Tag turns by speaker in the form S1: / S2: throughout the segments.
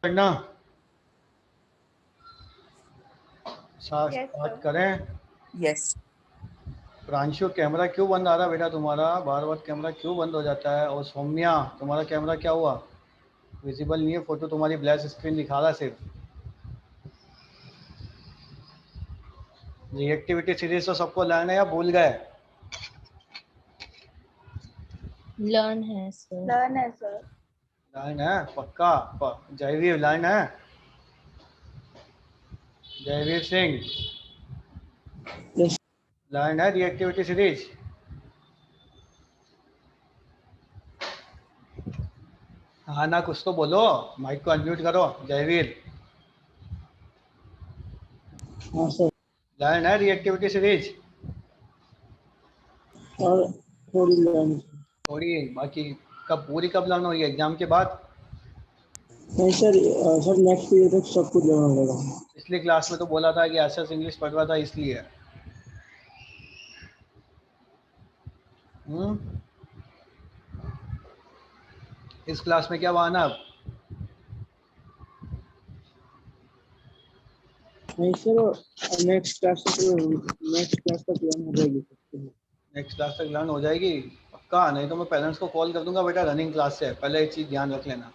S1: करना बात करें।
S2: यस
S1: प्रांशु कैमरा क्यों बंद आ रहा बेटा तुम्हारा? बार बार कैमरा क्यों बंद हो जाता है? और सौम्या तुम्हारा कैमरा क्या हुआ? विजिबल नहीं है फोटो तुम्हारी, ब्लैक स्क्रीन दिखा रहा है सिर्फ। रिएक्टिविटी सीरीज तो सबको लर्न है या भूल गए?
S3: लर्न है सर।
S4: लर्न है सर।
S1: लर्न है पक्का? जयवीर लर्न है? जयवीर सिंह लर्न है रिएक्टिविटी सीरीज? हाँ ना, कुछ तो बोलो, माइक को अनम्यूट करो। जयवीर
S5: हाँ सर।
S1: लर्न है रिएक्टिविटी सीरीज?
S5: और थोड़ी लर्न।
S1: थोड़ी, बाकी कब पूरी कब लर्न होगी? एग्जाम के बाद?
S5: नहीं सर, सर नेक्स्ट पीरियड तक सब कुछ लर्न होगा।
S1: पिछली क्लास में तो बोला था कि एसएस इंग्लिश पढ़ रहा था इसलिए। इस क्लास में क्या बहाना अब?
S5: नहीं सर, नेक्स्ट क्लास तक लर्न हो जाएगी।
S1: नेक्स्ट क्लास तक लर्न हो जाएगी पक्का? नहीं तो मैं पेरेंट्स को कॉल कर दूंगा बेटा रनिंग क्लास से, पहले एक चीज ध्यान रख लेना।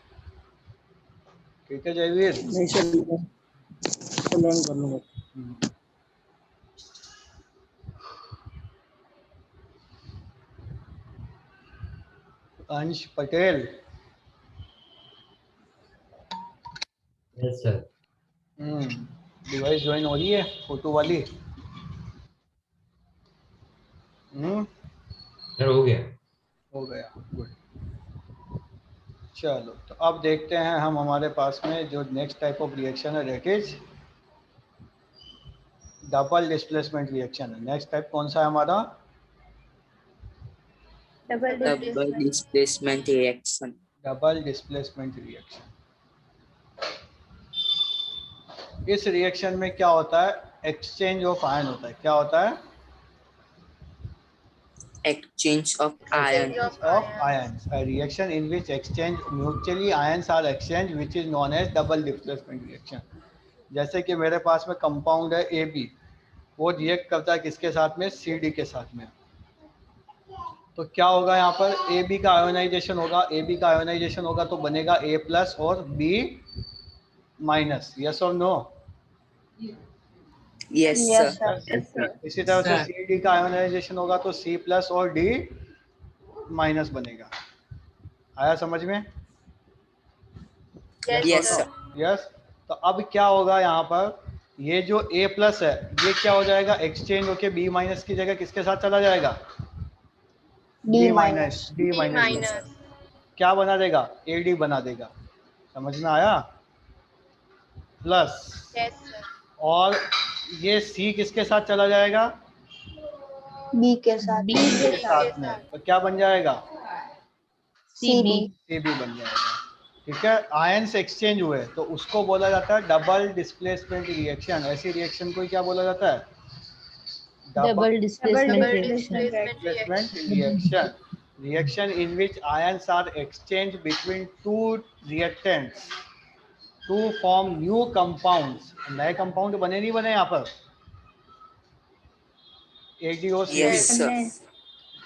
S1: ठीक है जयवीर?
S5: नहीं सर, लर्न कर लूँगा।
S1: अंश Patel.
S6: Yes sir.
S1: Device join हो रही है फोटो वाली?
S6: सर हो गया।
S1: हो गया, गुड। चलो तो अब देखते हैं हम हमारे पास में जो नेक्स्ट टाइप ऑफ रिएक्शन है that is double displacement reaction है। नेक्स्ट टाइप कौन सा है हमारा?
S4: Double
S2: displacement reaction.
S1: Double displacement reaction. इस रिएक्शन में क्या होता है? एक्सचेंज ऑफ आयन होता है। क्या होता है?
S2: Exchange of ion.
S1: Of ions. A reaction in which exchange mutually ions are exchanged, which is known as double displacement reaction. जैसे कि मेरे पास में कंपाउंड है AB, वो रिएक्ट करता है किसके साथ में? CD के साथ में। तो क्या होगा यहाँ पर? AB का आयोनाइजेशन होगा। AB का आयोनाइजेशन होगा तो बनेगा A प्लस और B माइनस। यस और no?
S2: Yes
S4: yes
S2: sir.
S4: Sir.
S1: इसी तरह से CD का आयोनाइजेशन होगा तो C प्लस और D माइनस बनेगा। आया समझ में?
S2: Yes sir.
S1: यस। तो अब क्या होगा यहाँ पर? ये जो A प्लस है ये क्या हो जाएगा? एक्सचेंज होके B माइनस की जगह किसके साथ चला जाएगा?
S4: D minus.
S1: डी माइनस क्या बना देगा? AD बना देगा। समझ में आया? प्लस और ये C किसके साथ चला जाएगा?
S4: बी के साथ।
S3: बी
S1: के साथ में। तो क्या बन जाएगा?
S3: CB।
S1: CB बन जाएगा। ठीक है, आयंस एक्सचेंज हुए तो उसको बोला जाता है डबल डिस्प्लेसमेंट रिएक्शन। ऐसी रिएक्शन को क्या बोला जाता है?
S3: Double displacement
S1: reaction. Reaction in which ions are exchange between two reactants to form new compounds. नए कंपाउंड बने नहीं बने यहाँ पर? AgO
S2: Yes sir.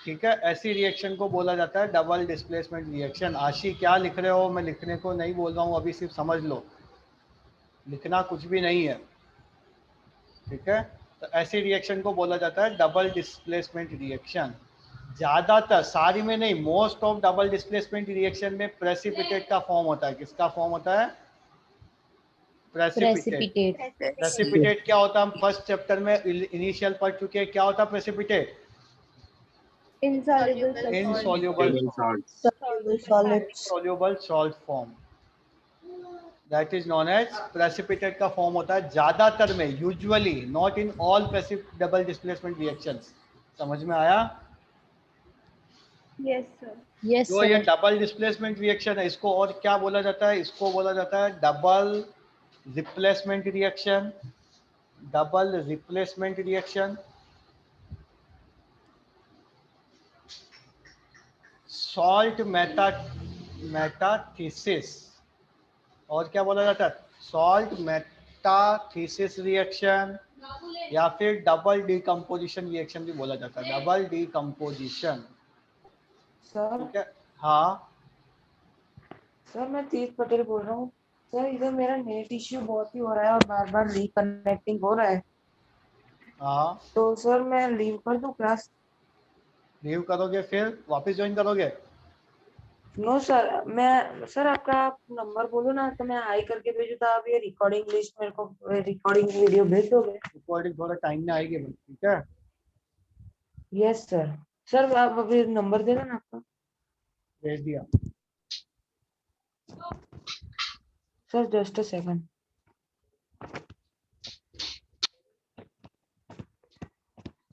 S1: ठीक है, ऐसी रिएक्शन को बोला जाता है डबल डिस्प्लेसमेंट रिएक्शन। आशी क्या लिख रहे हो? मैं लिखने को नहीं बोल रहा हूँ अभी, सिर्फ समझ लो, लिखना कुछ भी नहीं है। ठीक है, तो ऐसी रिएक्शन को बोला जाता है डबल डिस्प्लेसमेंट रिएक्शन। ज़्यादातर, सारी में नहीं, most of double displacement reaction में प्रेसिपिटेट का फॉर्म होता है। किसका फॉर्म होता है? प्रेसिपिटेट। प्रेसिपिटेट क्या होता है? हम फर्स्ट चैप्टर में इनिशियल पढ़ चुके हैं। क्या होता है precipitate? insoluble salt form, that is known as precipitate का फॉर्म होता है ज्यादातर में, usually, not in all double displacement reactions. समझ में आया?
S4: Yes sir.
S3: यस
S1: जो ये
S3: सर।
S1: डबल डिस्प्लेसमेंट रिएक्शन है इसको और क्या बोला जाता है? इसको बोला जाता है double replacement reaction. Double replacement reaction. Salt method metathesis, और क्या बोला जाता है, सॉल्ट मेटाथीसिस रिएक्शन, या फिर डबल डिकम्पोजिशन रिएक्शन भी बोला जाता है, डबल डिकम्पोजिशन।
S6: सर
S1: ठीक है, हाँ
S6: सर मैं तीज पटेल बोल रहा हूँ। सर इधर मेरा नेट इश्यू बहुत ही हो रहा है और बार बार रिकनेक्टिंग हो रहा है,
S1: हाँ।
S6: तो सर मैं लीव कर दूं क्लास?
S1: लीव करोगे फिर वापस ज्वाइन करोगे?
S6: नो सर, मैं सर आपका आप नंबर बोलो ना तो मैं हाई करके भेजू, तो आप ये रिकॉर्डिंग लिस्ट मेरे को रिकॉर्डिंग वीडियो भेज दोगे?
S1: रिकॉर्डिंग थोड़ा टाइम में आएगी, ठीक है।
S6: Yes sir. सर आप अभी नंबर देना ना आपका।
S1: भेज दिया।
S6: Sir just a second.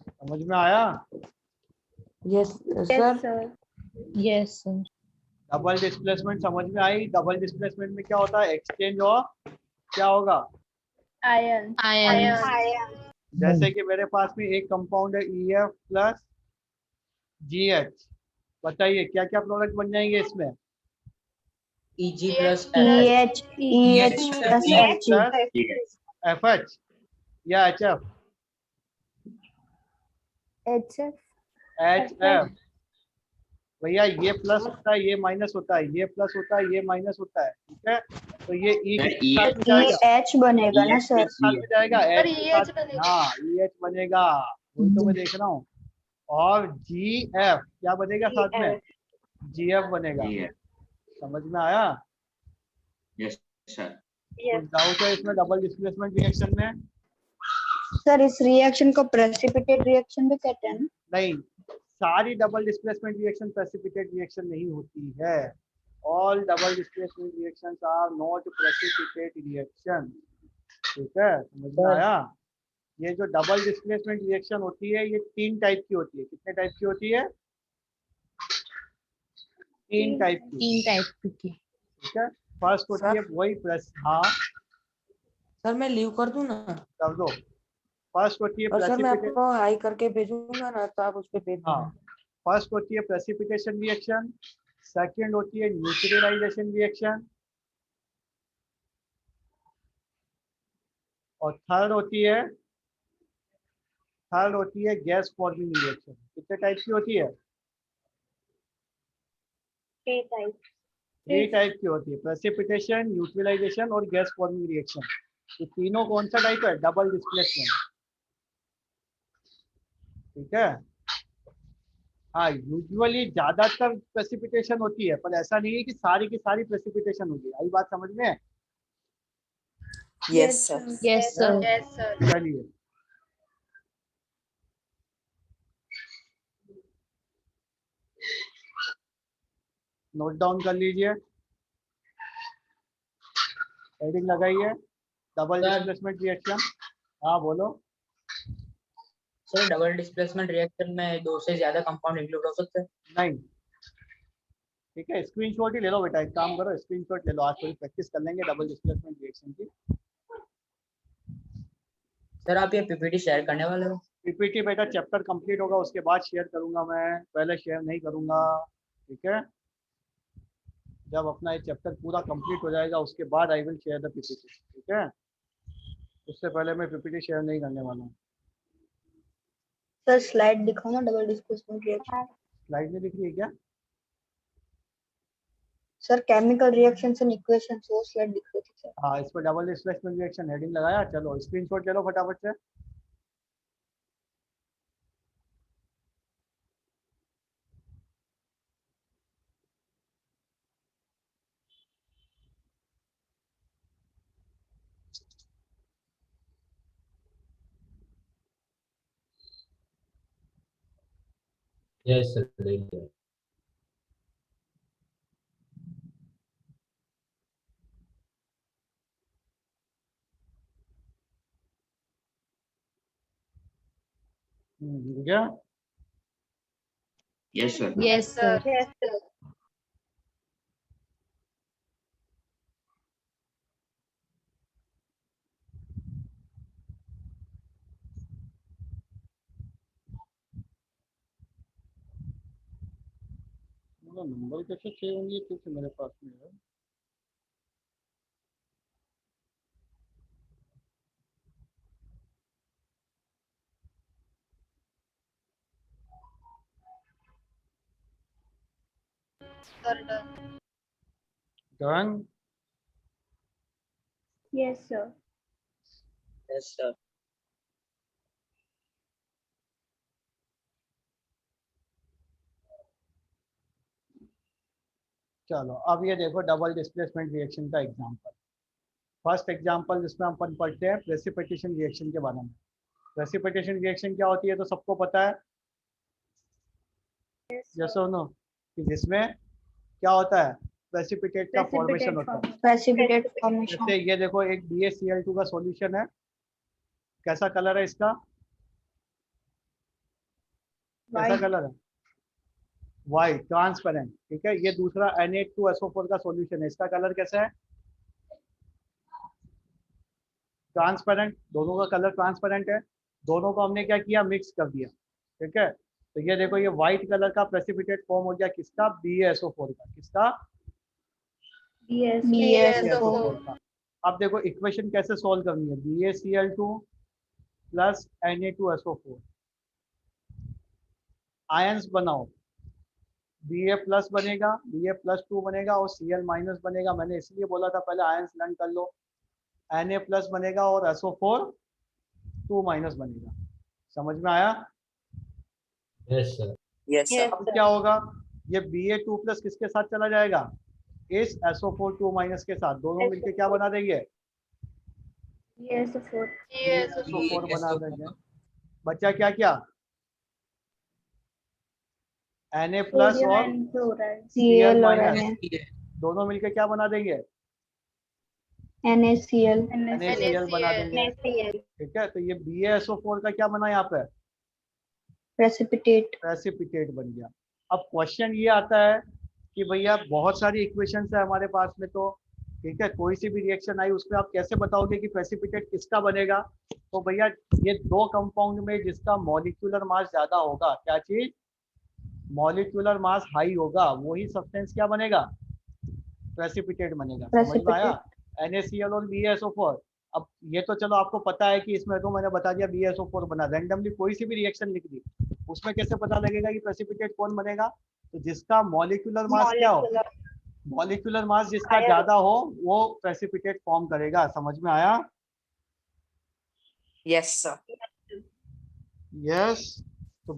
S1: समझ में आया?
S6: Yes
S4: Yes,
S6: sir.
S4: sir.
S3: Yes, sir.
S1: Double displacement समझ में आई? डबल डिस्प्लेसमेंट में क्या होता है, एक्सचेंज ऑफ क्या होगा,
S4: Iron.
S3: Ions.
S4: Iron.
S1: जैसे कि मेरे पास में एक कंपाउंड है EF प्लस GH, बताइए क्या क्या प्रोडक्ट बन जाएंगे इसमें?
S2: EG plus
S4: EH. EH
S2: EH
S4: plus
S1: EH
S4: H.
S1: Plus FH या HF?
S4: HF.
S1: HF। भैया ये प्लस होता है, ये माइनस होता है, ये प्लस होता है, ये माइनस होता है, ठीक है। तो ये E
S2: सर,
S1: किसके साथ में जाएगा?
S4: EH बनेगा ना
S2: EH
S4: सर?
S2: plus
S1: साथ में जाएगा
S4: सर,
S1: H के
S4: EH
S1: साथ,
S4: बनेगा।
S1: हाँ EH बनेगा, वही तो मैं देख रहा हूँ। और GF क्या बनेगा साथ में? GF बनेगा। समझ में आया?
S2: yes sir.
S1: कुछ डाउट है इसमें डबल डिस्प्लेसमेंट रिएक्शन में?
S4: सर इस रिएक्शन को प्रेसिपिटेट रिएक्शन भी कहते हैं ना?
S1: नहीं, सारी double displacement reaction precipitate reaction नहीं होती है। All double displacement reactions are not precipitate reaction, ठीक है, समझ में आया? ये जो डबल डिस्प्लेसमेंट रिएक्शन होती है ये 3 टाइप की होती है। कितने टाइप की होती है? 3 टाइप की,
S3: 3 टाइप की।
S1: ठीक है। फर्स्ट होती है वही प्लस, हाँ
S6: सर मैं लीव कर दूं ना?
S1: कर दो। फर्स्ट होती है
S6: और सर मैं
S1: प्रेसिपिटेट,
S6: आपको हाई करके भेजूंगा ना तो आप उस पर भेज
S1: हाँ
S6: देना।
S1: फर्स्ट होती है प्रेसिपिटेशन रिएक्शन, सेकंड होती है न्यूट्रलाइजेशन रिएक्शन, और थर्ड होती है गैस फॉर्मिंग रिएक्शन। कितने टाइप की होती है?
S4: 3 टाइप।
S1: 3 टाइप की होती है, प्रेसिपिटेशन, न्यूट्रलाइजेशन और गैस फॉर्मिंग रिएक्शन। ये तीनों कौन सा टाइप है? डबल डिस्प्लेसमेंट, ठीक है। हाँ यूजुअली ज्यादातर प्रेसिपिटेशन होती है, पर ऐसा नहीं है कि सारी की सारी प्रेसिपिटेशन होगी। आई बात समझ में?
S2: Yes sir.
S3: Yes, sir.
S4: Yes, sir.
S1: चलिए नोट डाउन कर लीजिए, हेडिंग लगाइए, डबल
S2: सर।
S1: Displacement reaction. हाँ बोलो।
S2: सर डबल डिस्प्लेसमेंट रिएक्शन में 2 से ज्यादा कंपाउंड इंक्लूड हो सकते हैं?
S1: नहीं, ठीक है, स्क्रीनशॉट ही ले लो बेटा, एक काम करो स्क्रीनशॉट ले लो, आज थोड़ी प्रैक्टिस कर लेंगे डबल डिस्प्लेसमेंट रिएक्शन की।
S2: सर आप ये पीपीटी शेयर करने वाले हो?
S1: पीपीटी बेटा चैप्टर कंप्लीट होगा उसके बाद शेयर करूंगा, मैं पहले शेयर नहीं करूंगा, ठीक है। जब अपना ये चैप्टर पूरा कंप्लीट हो जाएगा उसके बाद I will share the PPT, ठीक है। उससे पहले मैं पीपीटी शेयर नहीं करने वाला हूँ।
S4: सर स्लाइड दिखाओ ना डबल डिस्प्लेसमेंट रिएक्शन।
S1: स्लाइड में दिख रही है क्या?
S4: Sir chemical reactions and equations वो स्लाइड दिख रही थी सर।
S1: हाँ इस पर डबल डिस्प्लेसमेंट रिएक्शन हेडिंग लगाया, चलो स्क्रीनशॉट ले लो फटाफट से।
S7: Yes, sir. Thank you.
S1: दिख गया?
S2: Yes sir.
S3: Yes, sir.
S4: Yes, sir.
S1: Number कैसे सेव होंगे क्योंकि मेरे पास में है। Done.
S4: Yes, sir.
S2: Yes, sir.
S1: चलो अब ये देखो डबल डिस्प्लेसमेंट रिएक्शन का एग्जांपल। फर्स्ट एग्जांपल जिसमें अपन पढ़ते हैं प्रेसिपिटेशन रिएक्शन के बारे में। प्रेसिपिटेशन रिएक्शन क्या होती है तो सबको पता है, यस और नो, कि जिसमें क्या होता है, प्रेसिपिटेट का फॉर्मेशन होता है।
S4: Precipitate formation.
S1: जैसे ये देखो एक BaCl2 का सॉल्यूशन है, कैसा कलर है इसका, कैसा
S4: White.
S1: कलर है, वाइट ट्रांसपेरेंट, ठीक है। ये दूसरा Na2SO4 का सॉल्यूशन है, इसका कलर कैसा है, ट्रांसपेरेंट, दोनों का कलर ट्रांसपेरेंट है। दोनों को हमने क्या किया, मिक्स कर दिया, ठीक है। तो ये देखो ये व्हाइट कलर का प्रेसिपिटेट फॉर्म हो गया किसका, BaSO4 का, किसका, BaSO4 का। अब देखो इक्वेशन कैसे सॉल्व करनी है, BaCl2 प्लस Na2SO4, आयंस बनाओ, Ba प्लस बनेगा, Ba+2 बनेगा और Cl माइनस बनेगा। मैंने इसलिए बोला था पहले आयंस लर्न कर लो। Na प्लस बनेगा और SO4 2 माइनस बनेगा। समझ में आया?
S7: Yes, sir.
S2: Yes, sir.
S1: अब क्या होगा, ये Ba2 प्लस किसके साथ चला जाएगा, इस SO4 2 माइनस के साथ, दोनों मिलके क्या बना देंगे,
S4: BaSO4.
S1: SO4 बना देंगे। बच्चा क्या क्या, Na प्लस
S4: Sodium
S1: और
S4: and chloride.
S1: Cl
S4: Cl और
S1: माइनस, दोनों मिलके क्या बना देंगे,
S4: NaCl.
S1: NaCl बना देंगे, ठीक है। तो ये BaSO4 का क्या बना यहाँ पे,
S4: Precipitate.
S1: प्रेसिपिटेट बन गया। अब क्वेश्चन ये आता है कि भैया बहुत सारी इक्वेशंस है हमारे पास में, तो ठीक है कोई सी भी रिएक्शन आई उसमें आप कैसे बताओगे कि प्रेसिपिटेट किसका बनेगा। तो भैया ये दो कंपाउंड में जिसका मॉलिक्यूलर मास ज्यादा होगा, क्या चीज, मॉलिक्यूलर मास हाई होगा, वही सब्सटेंस क्या बनेगा, प्रेसिपिटेट बनेगा। समझ में आया? NaCl और BaSO4। अब ये तो चलो आपको पता है कि इसमें तो मैंने बता दिया BaSO4 बना, रैंडमली कोई सी भी रिएक्शन लिख दी, उसमें कैसे पता लगेगा कि प्रेसिपिटेट कौन बनेगा, तो जिसका मॉलिक्यूलर मास क्या हो, मॉलिक्यूलर मास जिसका ज्यादा हो वो प्रेसिपिटेट फॉर्म करेगा। समझ में आया?
S2: Yes, sir.
S1: यस। तो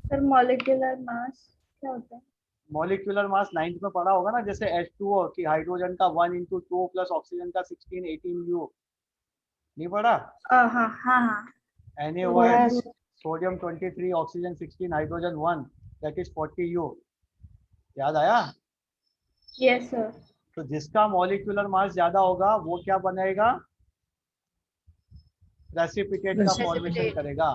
S4: सर molecular mass क्या होता है?
S1: मॉलिक्यूलर मास 9th में पढ़ा होगा ना, जैसे H2O की हाइड्रोजन का 1 × 2 प्लस ऑक्सीजन का 16 18U, नहीं पढ़ा?
S4: हाँ हाँ हाँ।
S1: NaOH, sodium 23, oxygen 16, hydrogen 1, that is 40U। याद आया?
S4: Yes sir.
S1: तो जिसका मॉलिक्यूलर मास ज्यादा होगा वो क्या बनेगा, प्रेसिपिटेट का फॉर्मेशन करेगा।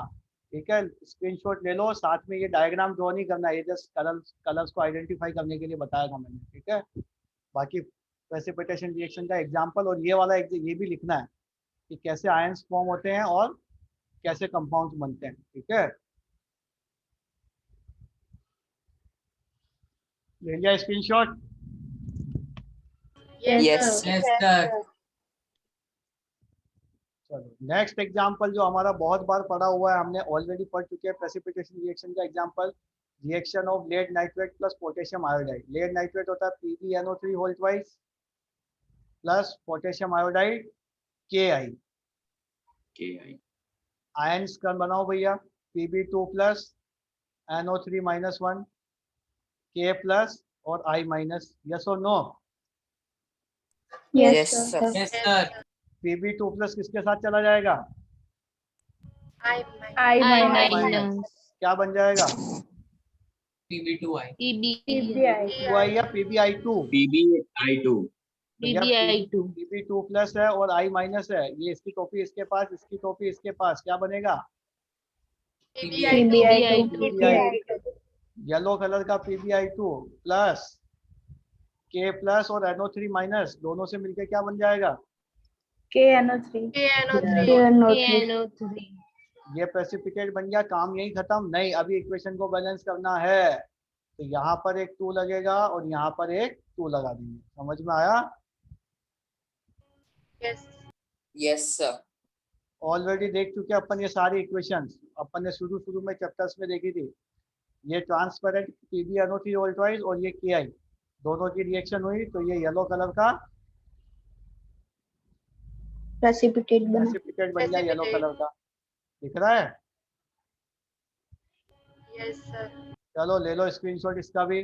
S1: ठीक है, स्क्रीनशॉट ले लो, साथ में ये डायग्राम ड्रॉ नहीं करना है, ये जस्ट कलर्स को आइडेंटिफाई करने के लिए बताया था मैंने। ठीक है, बाकी प्रेसिपिटेशन रिएक्शन का एग्जांपल और ये वाला ये भी लिखना है कि कैसे आयंस फॉर्म होते हैं और कैसे कंपाउंड्स बनते हैं। ठीक है, ले लिया स्क्रीनशॉट?
S2: Yes, sir.
S1: चलो नेक्स्ट एग्जांपल जो हमारा बहुत बार पढ़ा हुआ है, हमने ऑलरेडी पढ़ चुके हैं प्रेसिपिटेशन रिएक्शन का example, reaction of lead nitrate plus potassium iodide. Lead nitrate होता है PbNO3 whole twice plus potassium iodide KI। Ions का बनाओ भैया, Pb2 plus NO3 minus 1 K plus और I माइनस। यस और no?
S2: Yes, sir.
S8: Yes, sir.
S1: Pb2 plus किसके साथ चला जाएगा?
S4: I
S3: I
S4: minus
S3: minus
S1: क्या बन जाएगा?
S8: PB2I.
S4: PBI
S1: PBI या PbI2?
S8: PBI2.
S3: PBI2
S1: Pb2 plus है और I माइनस है, ये इसकी टोपी इसके पास, इसकी टोपी इसके पास, क्या बनेगा?
S3: PBI2
S1: येलो कलर का PbI2 प्लस K प्लस और NO3 माइनस, दोनों से मिलके क्या बन जाएगा?
S4: KNO3
S1: ये प्रेसिपिटेट बन गया, काम यही खत्म नहीं, अभी इक्वेशन को बैलेंस करना है। तो यहाँ पर एक 2 लगेगा और यहाँ पर एक 2 लगा देंगे। समझ में आया?
S3: Yes.
S8: Yes, sir.
S1: ऑलरेडी देख चुके अपन ये सारी इक्वेशंस, अपन ने शुरू में चैप्टर्स में देखी थी। ये ट्रांसपेरेंट PbNO3 वोल्टवाइज और ये KI दोनों की रिएक्शन हुई तो ये येलो कलर का
S4: प्रेसिपिटेट बना।
S1: प्रेसिपिटेट बन गया येलो
S3: Precipitate.
S1: कलर का। दिख रहा है?
S3: Yes, sir.
S1: चलो ले लो स्क्रीनशॉट, इसका भी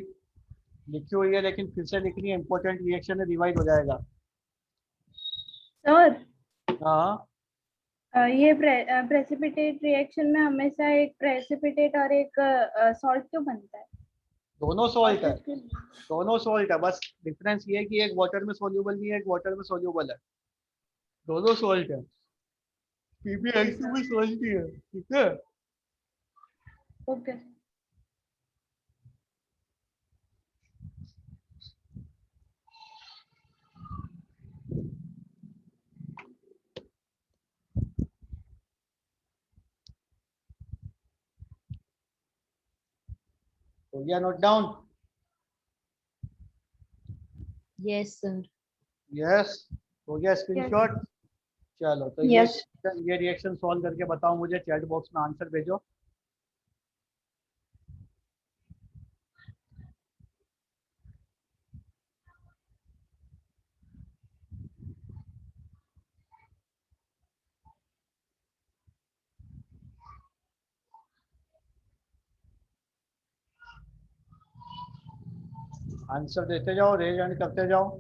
S1: लिखी हुई है लेकिन फिर से लिखनी है, इंपॉर्टेंट रिएक्शन है, रिवाइज हो जाएगा।
S9: सर
S1: हाँ
S9: ये प्रेसिपिटेट रिएक्शन में हमेशा एक प्रेसिपिटेट और एक सॉल्ट क्यों बनता है?
S1: दोनों सॉल्ट है, दोनों सॉल्ट है, बस डिफरेंस ये है कि एक वाटर में सोल्यूबल नहीं है, एक वाटर में सोल्यूबल है। दोनों सॉल्ट है, PbI2 भी सॉल्ट ही है। ठीक है,
S9: ओके।
S1: हो गया note down?
S3: Yes, sir.
S1: Yes, हो गया स्क्रीनशॉट? चलो तो
S4: Yes.
S1: ये रिएक्शन सॉल्व करके बताओ मुझे, चैट बॉक्स में आंसर भेजो। आंसर देते जाओ, रेज हैंड करते जाओ।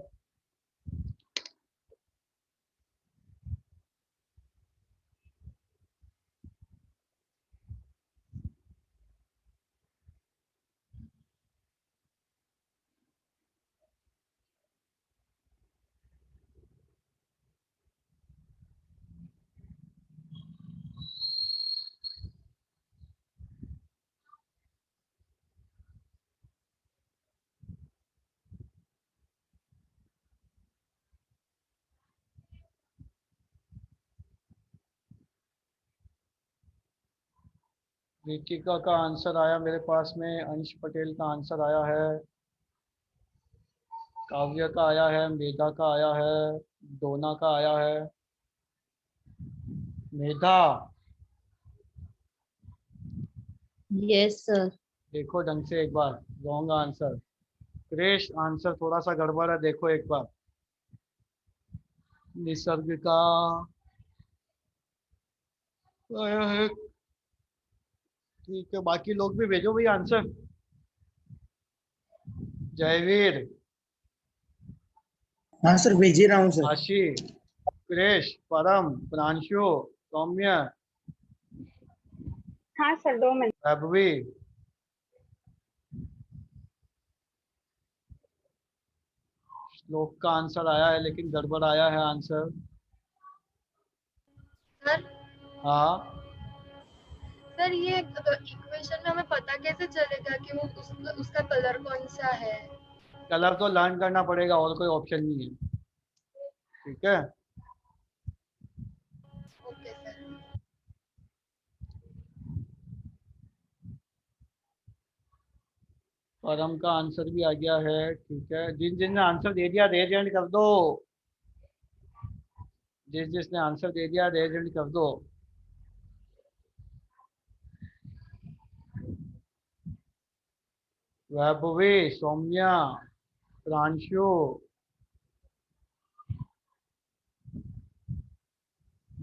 S1: रितिका का आंसर आया मेरे पास में, अंश पटेल का आंसर आया है, काव्य का आया है, मेधा का आया है, डोना का आया है। मेधा
S3: Yes, sir.
S1: देखो ढंग से एक बार, रॉन्ग आंसर। क्रेश आंसर थोड़ा सा गड़बड़ है, देखो एक बार। निसर्ग का आया है, ठीक है, बाकी लोग भी भेजो भाई आंसर। जयवीर,
S5: हाँ सर भेज ही रहा हूँ सर।
S1: आशी, क्रेश, परम, प्रांशु, सौम्य,
S9: हाँ सर 2 मिनट।
S1: वैभवी, श्लोक का आंसर आया है लेकिन गड़बड़ आया है आंसर।
S3: सर,
S1: हाँ
S3: सर ये इक्वेशन में हमें पता कैसे चलेगा कि वो उसका कलर कौन सा है?
S1: कलर तो लर्न करना पड़ेगा, और कोई ऑप्शन नहीं है। ठीक है,
S3: ओके सर।
S1: परम का आंसर भी आ गया है। ठीक है, जिन जिनने आंसर दे दिया रेज हैंड कर दो, जिसने आंसर दे दिया रेज हैंड कर दो। वैभवी, सौम्या, प्रांशु,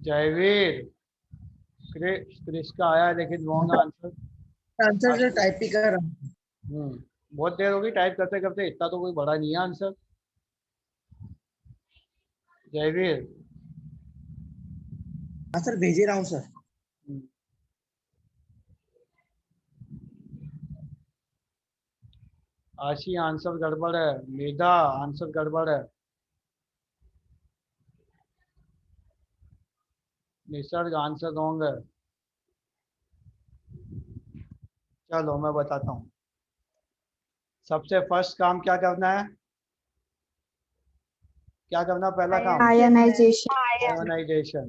S1: जयवीर, क्रिश का आया है लेकिन रॉन्ग आंसर।
S5: आंसर जो टाइप ही कर रहा हूँ।
S1: बहुत देर होगी टाइप करते करते, इतना तो कोई बड़ा नहीं है आंसर। जयवीर,
S5: हाँ सर भेज ही रहा हूँ सर।
S1: आशी आंसर गड़बड़ है, मेधा आंसर गड़बड़ है, निसर्ग आंसर रॉन्ग है। चलो मैं बताता हूँ, सबसे फर्स्ट काम क्या करना है, क्या करना पहला काम?
S4: आयनाइजेशन।
S1: आयोनाइजेशन।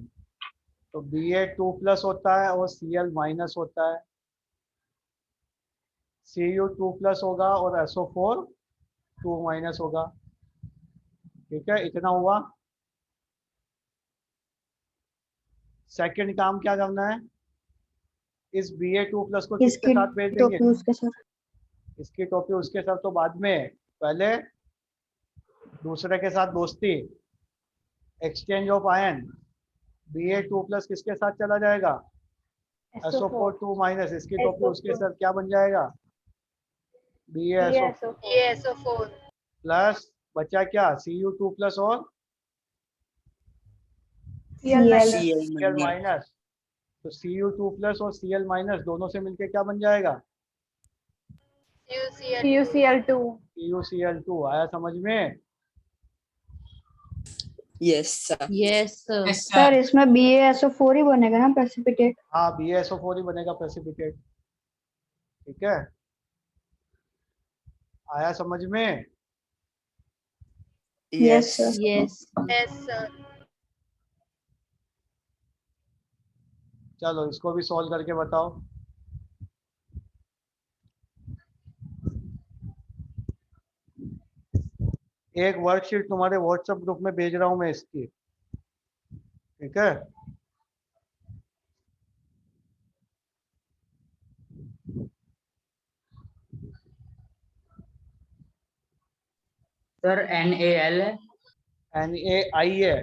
S1: तो Ba2+ होता है और Cl- होता है। Cu2 प्लस होगा और SO4 2 माइनस होगा। ठीक है, इतना हुआ। सेकंड काम क्या करना है, इस Ba2 प्लस को किसके
S4: इसकी
S1: साथ भेज देंगे,
S4: टोपी उसके साथ।
S1: इसकी टोपी उसके साथ तो बाद में, पहले दूसरे के साथ दोस्ती, exchange of ion. Ba2 plus किसके साथ चला जाएगा, SO4 2 माइनस, इसकी टोपी उसके साथ क्या बन जाएगा, BaSO4
S3: BaSO4
S1: प्लस बचा क्या, Cu2 प्लस और
S4: Cl
S1: Cl माइनस। तो Cu2 प्लस और Cl माइनस दोनों से मिलके क्या बन जाएगा,
S9: CuCl2।
S1: CuCl2। आया समझ में।
S8: Yes, sir.
S2: Yes, sir.
S8: Yes,
S4: sir इसमें BaSO4 ही बनेगा ना प्रेसिपिटेट।
S1: हाँ, BaSO4 ही बनेगा प्रेसिपिटेट। ठीक है, आया समझ में।
S4: Yes sir.
S2: Yes.
S3: Yes, sir.
S1: चलो इसको भी सॉल्व करके बताओ। एक वर्कशीट तुम्हारे व्हाट्सएप ग्रुप में भेज रहा हूं मैं इसकी। ठीक है,
S2: Sir, NaL है।
S1: NaI है।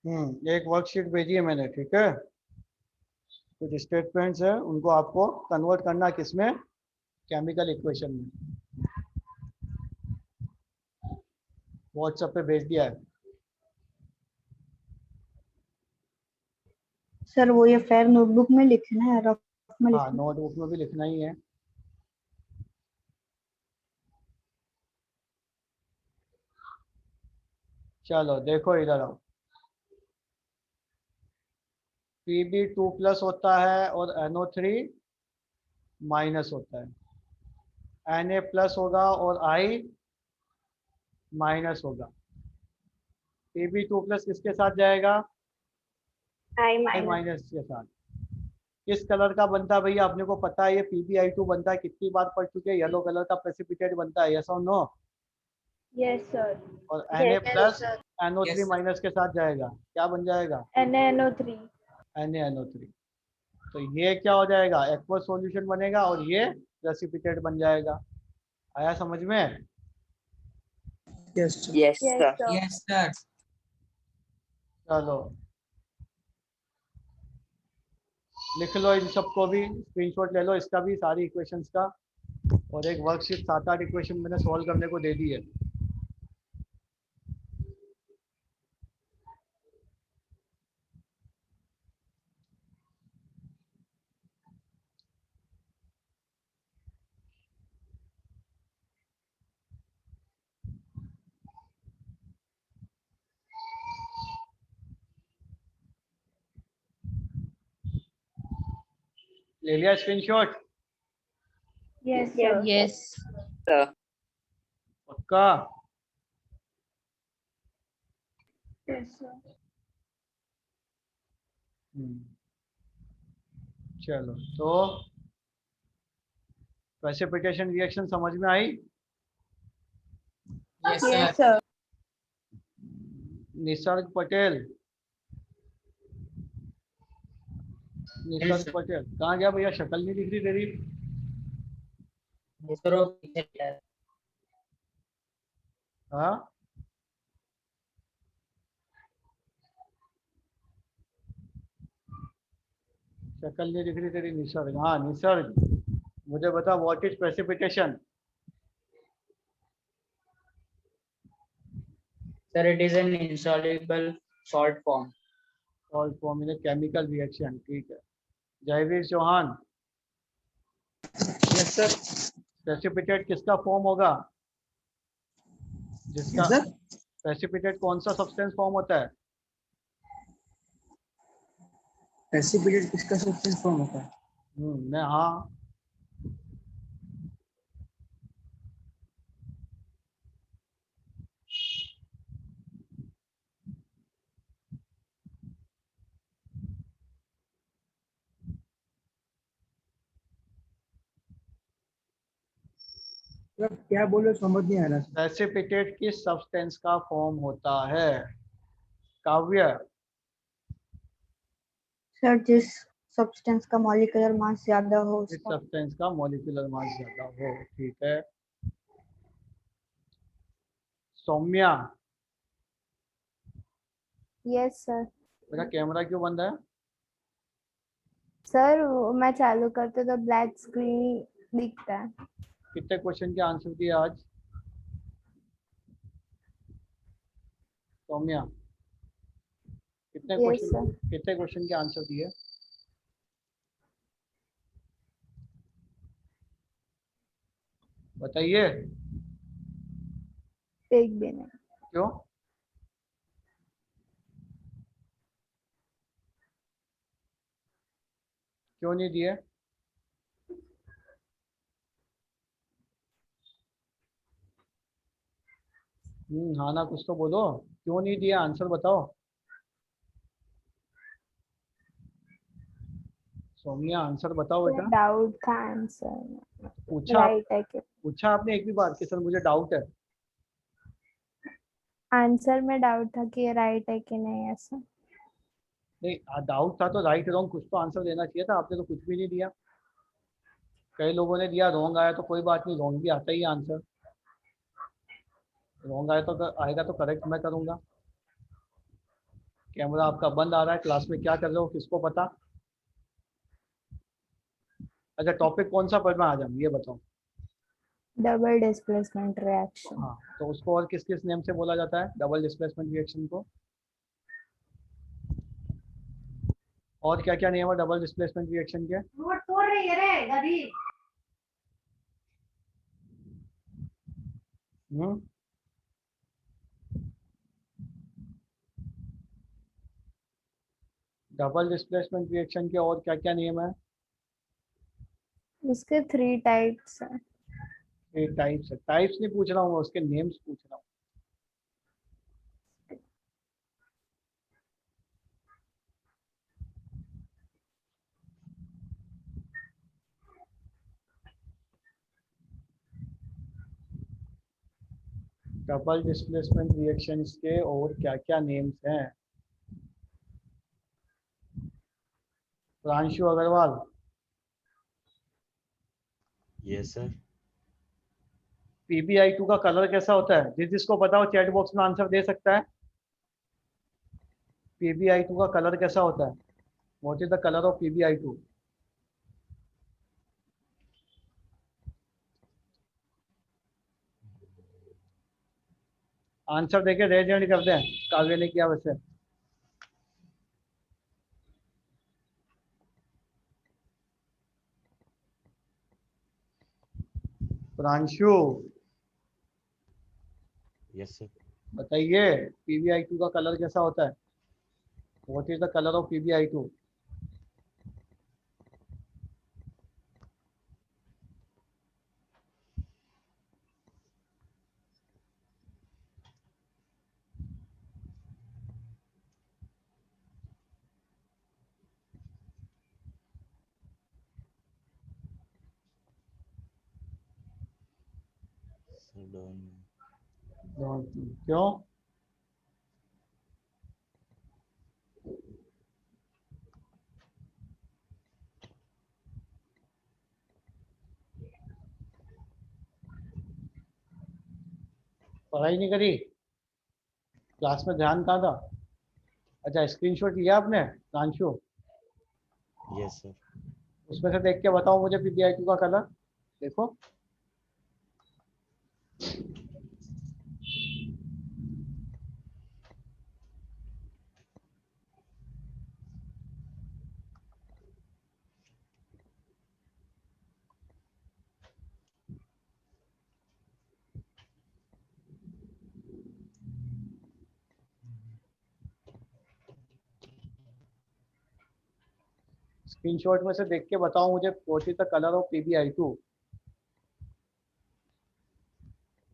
S1: एक वर्कशीट भेजी है मैंने। ठीक है, कुछ स्टेटमेंट्स है, उनको आपको कन्वर्ट करना किसमें, केमिकल इक्वेशन में। व्हाट्सएप पे भेज दिया है।
S4: सर वो ये फेयर नोटबुक में लिखना है, रफ में
S1: हाँ,
S4: लिखना।
S1: नोटबुक में भी लिखना ही है। चलो देखो इधर आओ। Pb2 प्लस होता है और NO3 माइनस होता है। Na प्लस होगा और I माइनस होगा। Pb2 प्लस किसके साथ जाएगा,
S9: I
S1: I
S9: माइनस।
S1: माइनस के साथ। किस कलर का बनता है भैया, अपने को पता है ये PbI2 बनता है, कितनी बार पढ़ चुके हैं, येलो कलर का प्रेसिपिटेट बनता है, यस और नो।
S9: Yes sir.
S1: और Na
S9: Yes,
S1: plus
S3: sir.
S1: NO3
S8: Yes, sir.
S1: Minus के साथ जाएगा, क्या बन जाएगा,
S9: NaNO3।
S1: NaNO3। तो ये क्या हो जाएगा, एक्वस सॉल्यूशन बनेगा और ये प्रेसिपिटेट बन जाएगा। आया समझ में।
S5: Yes, sir.
S2: Yes,
S9: Yes,
S2: sir.
S9: sir.
S8: Yes, sir.
S1: चलो लिख लो इन सबको भी, स्क्रीनशॉट ले लो इसका भी, सारी इक्वेशंस का। और एक वर्कशीट 7-8 इक्वेशन मैंने सॉल्व करने को दे दी है। ले लिया स्क्रीनशॉट?
S9: Yes, sir.
S2: Yes.
S1: पक्का?
S9: Yes, sir.
S1: चलो, तो प्रेसिपिटेशन रिएक्शन समझ में आई?
S8: Yes, sir.
S9: Yes, sir.
S1: Nisarga Patel, Nisarga
S2: sir.
S1: Patel कहाँ गया भैया? शक्ल नहीं दिख रही तेरी।
S2: दूसरों पीछे है।
S1: हाँ, शक्ल नहीं दिख रही तेरी निसर्ग। हाँ निसर्ग, मुझे बता what is precipitation?
S2: Sir, it is an insoluble salt form.
S1: Salt form in chemical reaction. ठीक है, Jayveer Chauhan,
S5: yes sir.
S1: Precipitate किसका फॉर्म होगा? जिसका
S5: सर
S1: प्रेसिपिटेट कौन सा सब्सटेंस फॉर्म होता है?
S5: प्रेसिपिटेट किसका सब्सटेंस फॉर्म होता है?
S1: मैं हाँ,
S5: सर क्या बोले समझ नहीं आ रहा।
S1: प्रेसिपिटेट किस सब्सटेंस का फॉर्म होता है? काव्य,
S4: सर जिस सब्सटेंस का मॉलिक्यूलर मास ज्यादा हो
S1: किस
S4: उसका।
S1: सब्सटेंस का मॉलिक्यूलर मास ज्यादा हो। ठीक है, सौम्या,
S9: Yes, sir.
S1: मेरा कैमरा क्यों बंद है?
S9: सर मैं चालू करते तो ब्लैक स्क्रीन दिखता है।
S1: कितने क्वेश्चन के आंसर दिए आज सौम्या? कितने
S9: Yes,
S1: क्वेश्चन,
S9: sir.
S1: कितने क्वेश्चन के आंसर दिए? बताइए।
S9: एक भी नहीं।
S1: क्यों? क्यों नहीं दिए? हाँ ना, कुछ तो बोलो, क्यों नहीं दिया? आंसर बताओ। सौम्या आंसर बताओ बेटा।
S9: डाउट का आंसर
S1: पूछा
S9: राइट है कि
S1: पूछा आपने एक भी बार कि सर मुझे डाउट है?
S9: आंसर में डाउट था कि ये राइट है कि नहीं ऐसा।
S1: नहीं, डाउट था तो राइट रॉन्ग कुछ तो आंसर देना चाहिए था, आपने तो कुछ भी नहीं दिया। कई लोगों ने दिया रॉन्ग आया तो कोई बात नहीं, रॉन्ग भी आता ही है आंसर। रॉन्ग आया तो आएगा तो करेक्ट मैं करूंगा। कैमरा आपका बंद आ रहा है, क्लास में क्या कर रहे हो किसको पता? अच्छा, टॉपिक कौन सा पढ़ना आज हम, ये बताओ।
S9: Double displacement reaction.
S1: हाँ, तो उसको और किस किस नेम से बोला जाता है डबल डिस्प्लेसमेंट रिएक्शन को? और क्या क्या नेम है डबल डिस्प्लेसमेंट रिएक्शन के? डबल डिस्प्लेसमेंट रिएक्शन के और क्या क्या नेम है?
S9: इसके 3 टाइप्स हैं।
S1: एक टाइप्स है, टाइप्स नहीं पूछ रहा हूँ, उसके नेम्स पूछ रहा हूँ। डबल डिस्प्लेसमेंट रिएक्शंस के और क्या क्या नेम्स हैं? Pranshu Agarwal.
S7: Yes sir.
S1: PbI2 का कलर कैसा होता है? जिसको पता हो चैट बॉक्स में आंसर दे सकता है। PbI2 का कलर कैसा होता है? What is the colour of PbI2? Answer देके रेज हैंड कर दें, काव्य ने किया वैसे। Pranshu
S10: yes sir.
S1: बताइए PbI2 का कलर कैसा होता है? What is the colour of PbI2? क्यों? पढ़ाई नहीं करी? क्लास में ध्यान कहाँ था? अच्छा, स्क्रीनशॉट लिया आपने प्रांशु?
S10: Yes sir.
S1: उसमें से देख के बताओ मुझे PbI2 का कलर। देखो स्क्रीनशॉट में से देख के बताओ मुझे what is the colour of PbI2।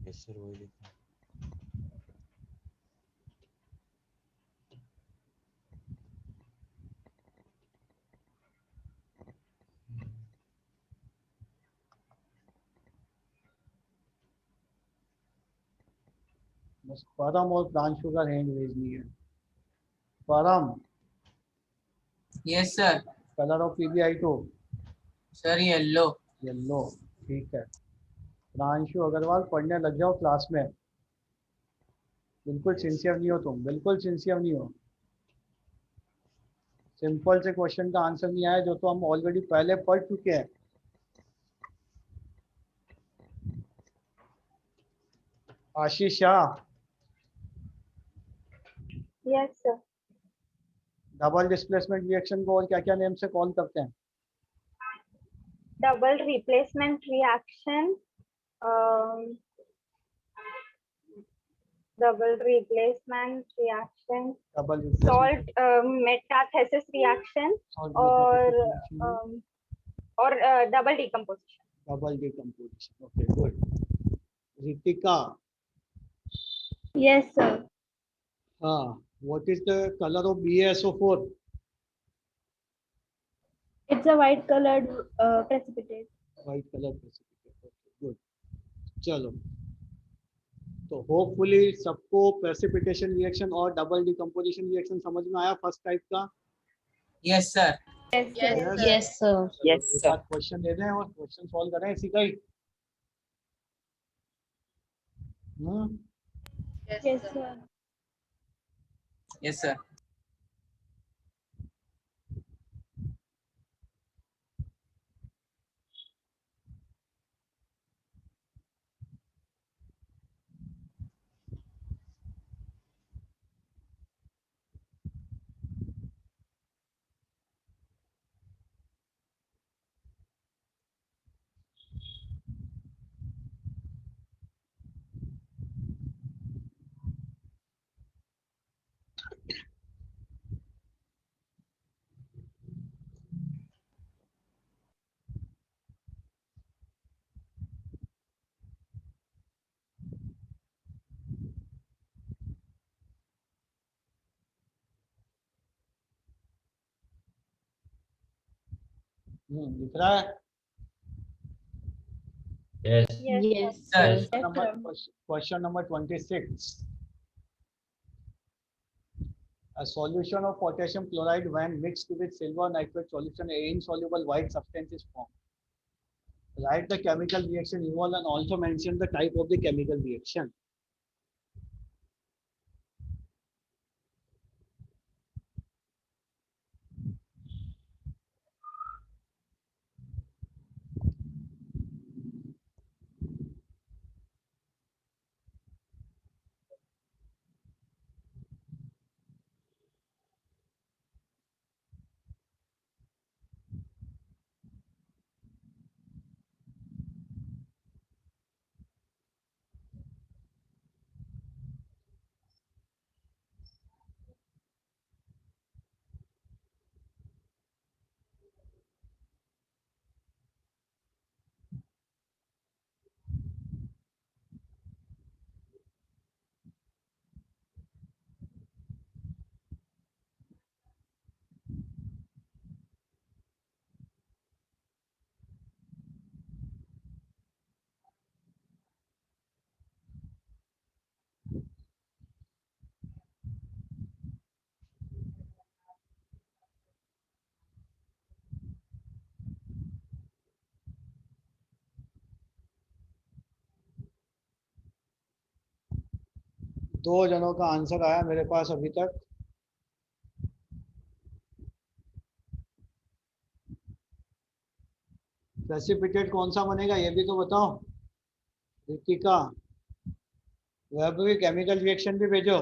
S10: Yes sir वही लिखा।
S1: बस परम और प्रांशु का हैंड भेजनी है। परम,
S8: Yes, sir.
S1: Colour of PbI2
S8: Sir, yellow.
S1: Yellow. ठीक है, प्रांशु अग्रवाल पढ़ने लग जाओ क्लास में। बिल्कुल सिंसियर नहीं हो तुम, बिल्कुल सिंसियर नहीं हो। सिंपल से क्वेश्चन का आंसर नहीं आया जो तो हम ऑलरेडी पहले पढ़ चुके हैं। Ashish Shah,
S9: yes sir.
S1: Double displacement reaction को और क्या क्या नेम से कॉल करते हैं?
S9: Double replacement reaction, double replacement reaction,
S1: double
S9: salt metathesis reaction, और double decomposition.
S1: Double decomposition. Okay good. Ritika,
S9: Yes sir.
S1: हाँ, what is the colour of BaSO4?
S9: It's a white colored precipitate.
S1: White colour precipitate. Okay good. चलो, तो hopefully सबको precipitation reaction और double decomposition reaction समझ में आया first type का।
S8: Yes, sir.
S3: Yes, sir.
S4: Yes, sir.
S1: yes sir। Question दे दें और क्वेश्चन सॉल्व करें इसी का ही।
S3: Yes,
S9: Yes
S3: sir.
S9: sir.
S8: Yes, sir.
S1: दिख रहा है?
S7: Yes.
S9: Yes
S8: Sir.
S1: Question number 26. A solution of potassium chloride when mixed with silver nitrate solution, a insoluble white substance is formed. Write the chemical reaction involved and also mention the type of the chemical reaction. 2 जनों का answer आया मेरे पास अभी तक। Precipitate कौन सा बनेगा ये भी तो बताओ। रितिका, वैभवी केमिकल रिएक्शन भी भेजो।